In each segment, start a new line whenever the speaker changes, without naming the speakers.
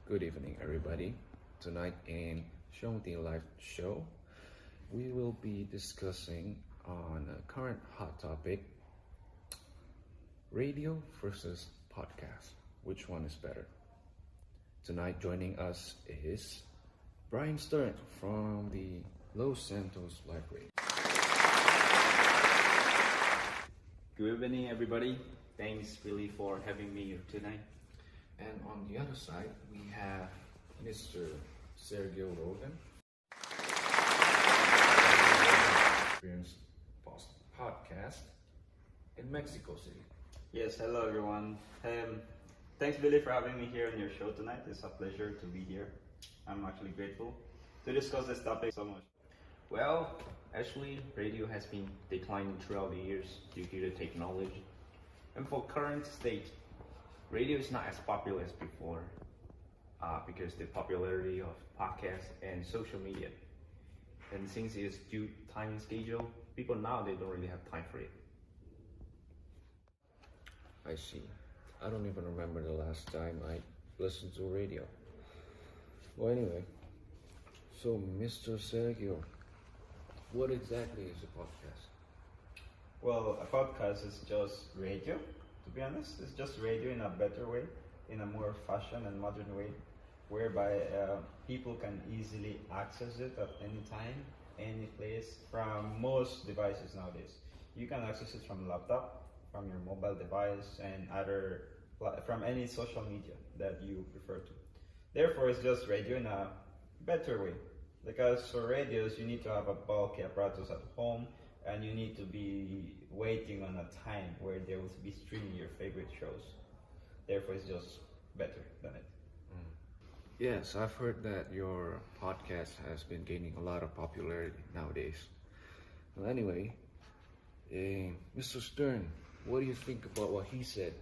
Good evening, everybody. Tonight in Shongdi Live Show, we will be discussing on a current hot topic, radio versus podcast. Which one is better? Tonight joining us is Brian Stern from the Los Santos Library.
Good evening, everybody. Thanks really for having me here tonight.
And on the other side, we have Mr. Sergio Rogan, Experience Podcast in Mexico City.
Yes, hello everyone. Thanks Billy for having me here on your show tonight. It's a pleasure to be here. I'm actually grateful to discuss this topic so much. Well, actually, radio has been declining throughout the years due to the technology. And for current state, radio is not as popular as before because the popularity of podcasts and social media. And since it's due time schedule, people now they don't really have time for it.
I see. I don't even remember the last time I listened to radio. Well, anyway, so Mr. Sergio, what exactly is a podcast?
Well, a podcast is just radio, to be honest. It's just radio in a better way, in a more fashion and modern way, whereby people can easily access it at any time, any place, from most devices nowadays. You can access it from laptop, from your mobile device, and from any social media that you prefer to. Therefore, it's just radio in a better way. Because for radios, you need to have a bulky apparatus at home, and you need to be waiting on a time where they will be streaming your favorite shows. Therefore, it's just better than it.
Yes, I've heard that your podcast has been gaining a lot of popularity nowadays. Well, anyway, Mr. Stern, what do you think about what he said?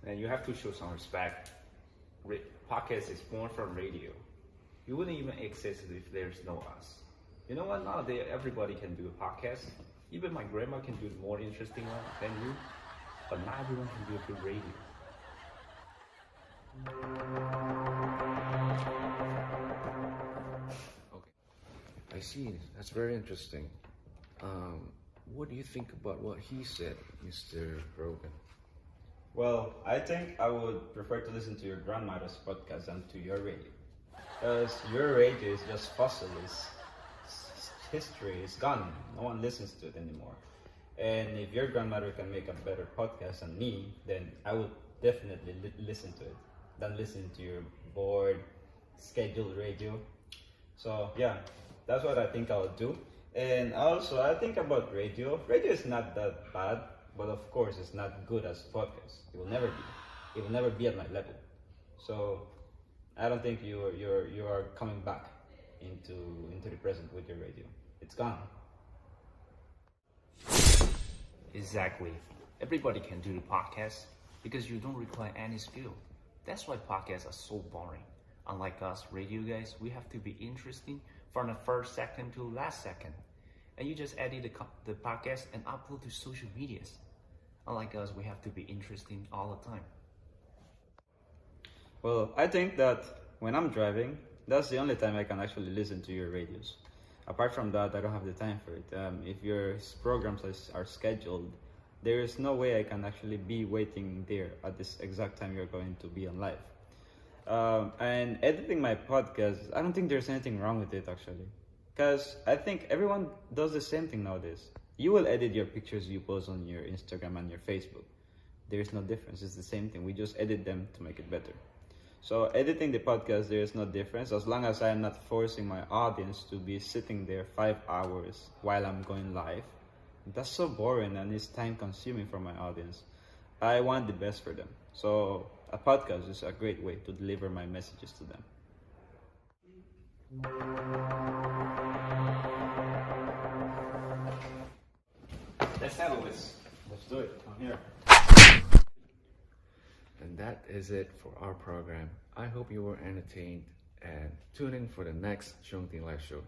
And you have to show some respect. Podcast is born from radio. You wouldn't even exist if there's no us. You know what? Nowadays, everybody can do a podcast. Even my grandma can do a more interesting one than you. But not everyone can do a good radio.
Okay. I see. That's very interesting. What do you think about what he said, Mr. Rogan?
Well, I think I would prefer to listen to your grandmother's podcast than to your radio. Because your radio is just fossil, it's history, is gone. No one listens to it anymore. And if your grandmother can make a better podcast than me, then I would definitely listen to it than listen to your bored, scheduled radio. So yeah, that's what I think I would do. And also, I think about radio. Radio is not that bad, but of course, it's not good as podcast. It will never be. It will never be at my level. So I don't think you are coming back into the present with your radio. It's gone. Exactly. Everybody can do the podcast because you don't require any skill. That's why podcasts are so boring. Unlike us radio guys, we have to be interesting from the first second to last second. And you just edit the podcast and upload to social medias. Unlike us, we have to be interesting all the time. Well, I think that when I'm driving, that's the only time I can actually listen to your radios. Apart from that, I don't have the time for it. If your programs are scheduled, there is no way I can actually be waiting there at this exact time you're going to be on live. And editing my podcast, I don't think there's anything wrong with it actually. Because I think everyone does the same thing nowadays. You will edit your pictures you post on your Instagram and your Facebook. There is no difference. It's the same thing. We just edit them to make it better. So editing the podcast, there is no difference as long as I am not forcing my audience to be sitting there 5 hours while I'm going live. That's so boring and it's time consuming for my audience. I want the best for them. So a podcast is a great way to deliver my messages to them. Let's settle this. Let's do it. I'm here.
And that is it for our program. I hope you were entertained and tune in for the next Shongting Live Show.